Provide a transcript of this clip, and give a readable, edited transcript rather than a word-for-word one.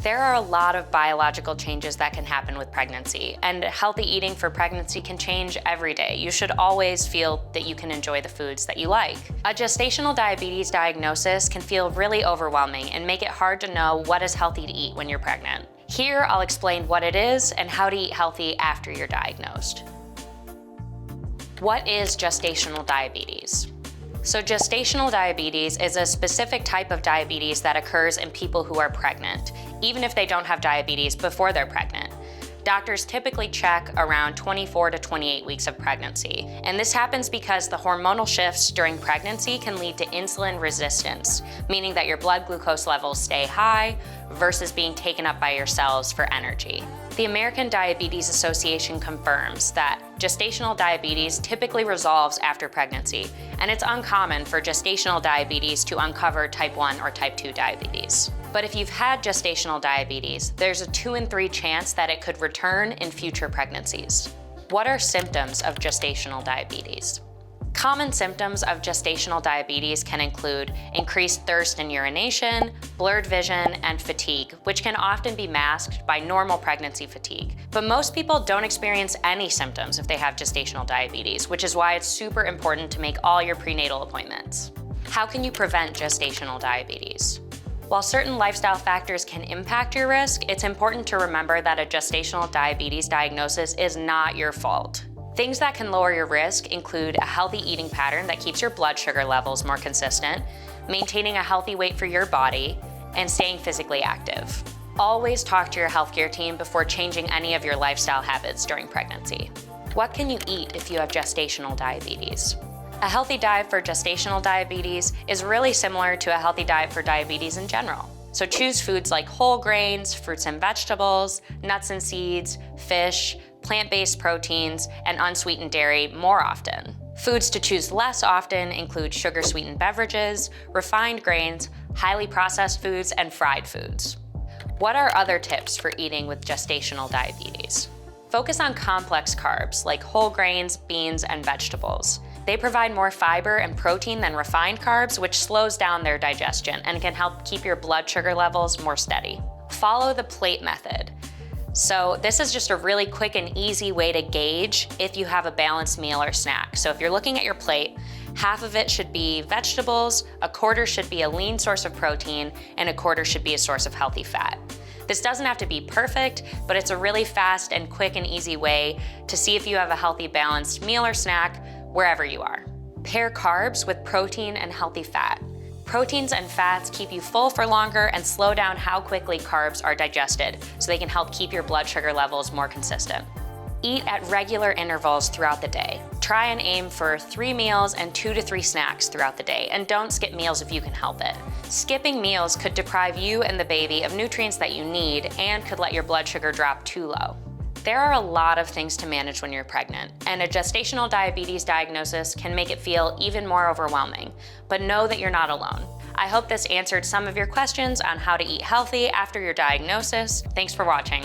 There are a lot of biological changes that can happen with pregnancy, and healthy eating for pregnancy can change every day. You should always feel that you can enjoy the foods that you like. A gestational diabetes diagnosis can feel really overwhelming and make it hard to know what is healthy to eat when you're pregnant. Here, I'll explain what it is and how to eat healthy after you're diagnosed. What is gestational diabetes? So gestational diabetes is a specific type of diabetes that occurs in people who are pregnant, even if they don't have diabetes before they're pregnant. Doctors typically check around 24 to 28 weeks of pregnancy. And this happens because the hormonal shifts during pregnancy can lead to insulin resistance, meaning that your blood glucose levels stay high versus being taken up by your cells for energy. The American Diabetes Association confirms that gestational diabetes typically resolves after pregnancy, and it's uncommon for gestational diabetes to uncover type 1 or type 2 diabetes. But if you've had gestational diabetes, there's a 2 in 3 chance that it could return in future pregnancies. What are symptoms of gestational diabetes? Common symptoms of gestational diabetes can include increased thirst and urination, blurred vision, and fatigue, which can often be masked by normal pregnancy fatigue. But most people don't experience any symptoms if they have gestational diabetes, which is why it's super important to make all your prenatal appointments. How can you prevent gestational diabetes? While certain lifestyle factors can impact your risk, it's important to remember that a gestational diabetes diagnosis is not your fault. Things that can lower your risk include a healthy eating pattern that keeps your blood sugar levels more consistent, maintaining a healthy weight for your body, and staying physically active. Always talk to your healthcare team before changing any of your lifestyle habits during pregnancy. What can you eat if you have gestational diabetes? A healthy diet for gestational diabetes is really similar to a healthy diet for diabetes in general. So choose foods like whole grains, fruits and vegetables, nuts and seeds, fish, plant-based proteins, and unsweetened dairy more often. Foods to choose less often include sugar-sweetened beverages, refined grains, highly processed foods, and fried foods. What are other tips for eating with gestational diabetes? Focus on complex carbs like whole grains, beans, and vegetables. They provide more fiber and protein than refined carbs, which slows down their digestion and can help keep your blood sugar levels more steady. Follow the plate method. So this is just a really quick and easy way to gauge if you have a balanced meal or snack. So if you're looking at your plate, half of it should be vegetables, a quarter should be a lean source of protein, and a quarter should be a source of healthy fat. This doesn't have to be perfect, but it's a really fast and quick and easy way to see if you have a healthy balanced meal or snack wherever you are. Pair carbs with protein and healthy fat. Proteins and fats keep you full for longer and slow down how quickly carbs are digested, so they can help keep your blood sugar levels more consistent. Eat at regular intervals throughout the day. Try and aim for 3 meals and 2 to 3 snacks throughout the day, and don't skip meals if you can help it. Skipping meals could deprive you and the baby of nutrients that you need and could let your blood sugar drop too low. There are a lot of things to manage when you're pregnant, and a gestational diabetes diagnosis can make it feel even more overwhelming, but know that you're not alone. I hope this answered some of your questions on how to eat healthy after your diagnosis. Thanks for watching.